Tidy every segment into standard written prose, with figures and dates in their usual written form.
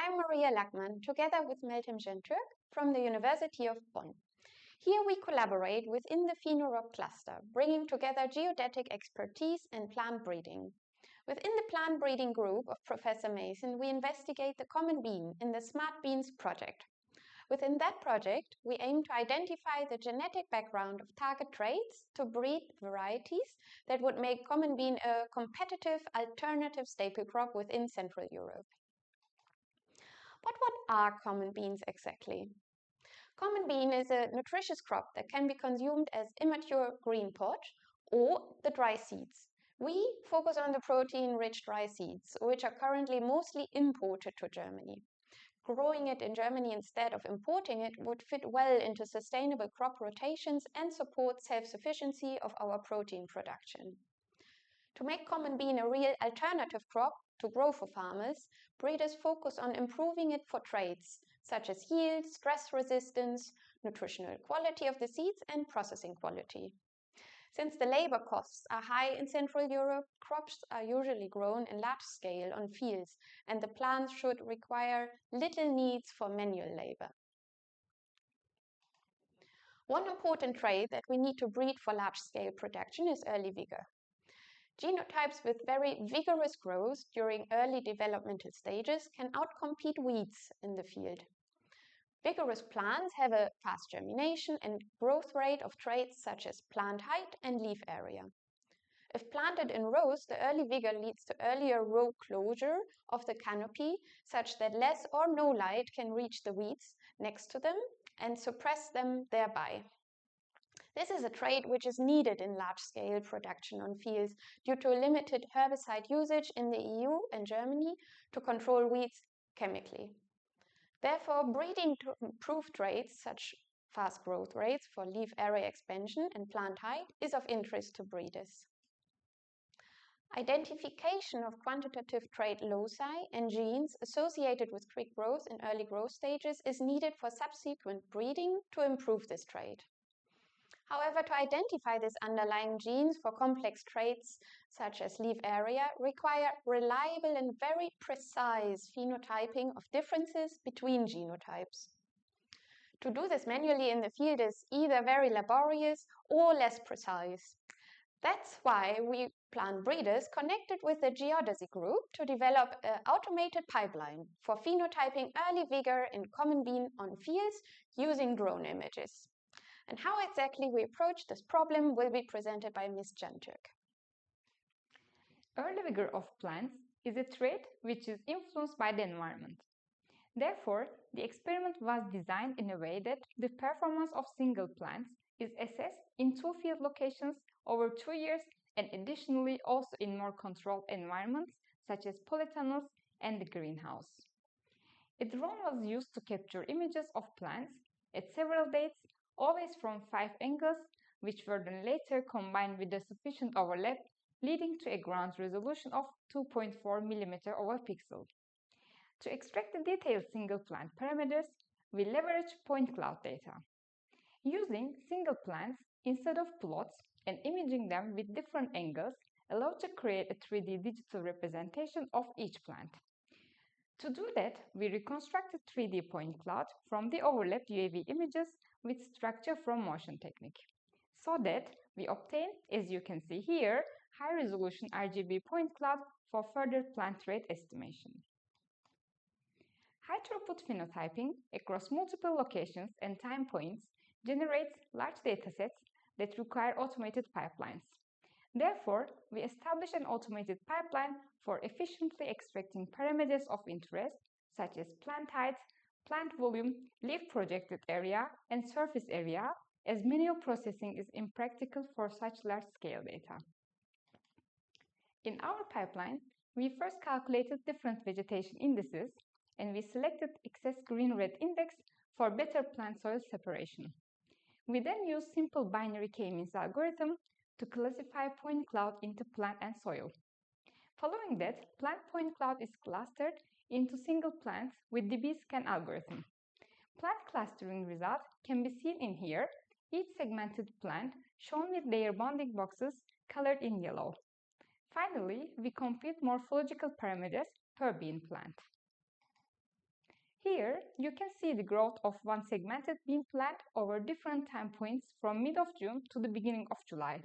I'm Maria Lackmann, together with Meltem Cantürk from the University of Bonn. Here we collaborate within the phenorok cluster, bringing together geodetic expertise and plant breeding. Within the plant breeding group of Professor Mason, we investigate the common bean in the SmartBeans Project. Within that project, we aim to identify the genetic background of target traits to breed varieties that would make common bean a competitive alternative staple crop within Central Europe. But what are common beans exactly? Common bean is a nutritious crop that can be consumed as immature green pod or the dry seeds. We focus on the protein-rich dry seeds, which are currently mostly imported to Germany. Growing it in Germany instead of importing it would fit well into sustainable crop rotations and support self-sufficiency of our protein production. To make common bean a real alternative crop to grow for farmers, breeders focus on improving it for traits such as yield, stress resistance, nutritional quality of the seeds, and processing quality. Since the labor costs are high in Central Europe, crops are usually grown in large scale on fields, and the plants should require little needs for manual labor. One important trait that we need to breed for large-scale production is early vigor. Genotypes with very vigorous growth during early developmental stages can outcompete weeds in the field. Vigorous plants have a fast germination and growth rate of traits such as plant height and leaf area. If planted in rows, the early vigor leads to earlier row closure of the canopy, such that less or no light can reach the weeds next to them and suppress them thereby. This is a trait which is needed in large-scale production on fields due to limited herbicide usage in the EU and Germany to control weeds chemically. Therefore, breeding to improve traits such fast growth rates for leaf area expansion and plant height is of interest to breeders. Identification of quantitative trait loci and genes associated with quick growth in early growth stages is needed for subsequent breeding to improve this trait. However, to identify these underlying genes for complex traits such as leaf area require reliable and very precise phenotyping of differences between genotypes. To do this manually in the field is either very laborious or less precise. That's why we plant breeders connected with the geodesy group to develop an automated pipeline for phenotyping early vigor in common bean on fields using drone images. And how exactly we approach this problem will be presented by Ms. Cantürk. Early vigor of plants is a trait which is influenced by the environment. Therefore, the experiment was designed in a way that the performance of single plants is assessed in 2 field locations over 2 years and additionally also in more controlled environments such as polytunnels and the greenhouse. A drone was used to capture images of plants at several dates, always from 5 angles, which were then later combined with a sufficient overlap, leading to a ground resolution of 2.4 mm over pixel. To extract the detailed single plant parameters, we leverage point cloud data. Using single plants instead of plots and imaging them with different angles allowed to create a 3D digital representation of each plant. To do that, we reconstructed 3D point cloud from the overlapped UAV images with structure from motion technique, so that we obtain, as you can see here, high-resolution RGB point cloud for further plant trait estimation. High-throughput phenotyping across multiple locations and time points generates large datasets that require automated pipelines. Therefore, we establish an automated pipeline for efficiently extracting parameters of interest such as plant height, plant volume, leaf projected area, and surface area, as manual processing is impractical for such large-scale data. In our pipeline, we first calculated different vegetation indices and we selected excess green-red index for better plant-soil separation. We then used simple binary k-means algorithm to classify point cloud into plant and soil. Following that, plant point cloud is clustered into single plants with dbScan algorithm. Plant clustering result can be seen in here, each segmented plant shown with their bounding boxes colored in yellow. Finally, we compute morphological parameters per bean plant. Here, you can see the growth of one segmented bean plant over different time points from mid of June to the beginning of July.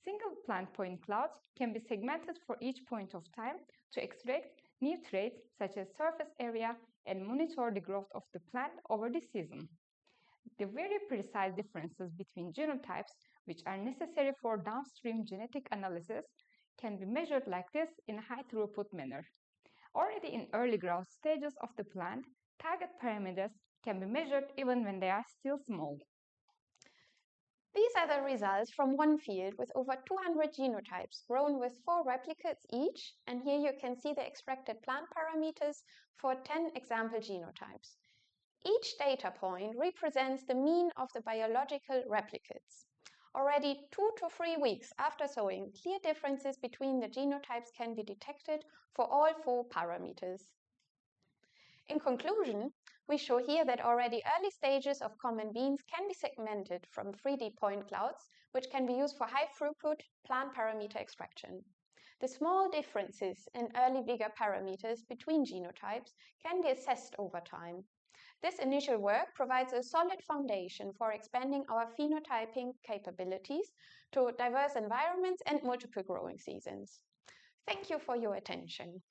Single plant point clouds can be segmented for each point of time to extract new traits such as surface area and monitor the growth of the plant over the season. The very precise differences between genotypes, which are necessary for downstream genetic analysis, can be measured like this in a high throughput manner. Already in early growth stages of the plant, target parameters can be measured even when they are still small. These are the results from one field with over 200 genotypes grown with 4 replicates each, and here you can see the extracted plant parameters for 10 example genotypes. Each data point represents the mean of the biological replicates. Already 2 to 3 weeks after sowing, clear differences between the genotypes can be detected for all 4 parameters. In conclusion, we show here that already early stages of common beans can be segmented from 3D point clouds, which can be used for high throughput plant parameter extraction. The small differences in early vigor parameters between genotypes can be assessed over time. This initial work provides a solid foundation for expanding our phenotyping capabilities to diverse environments and multiple growing seasons. Thank you for your attention.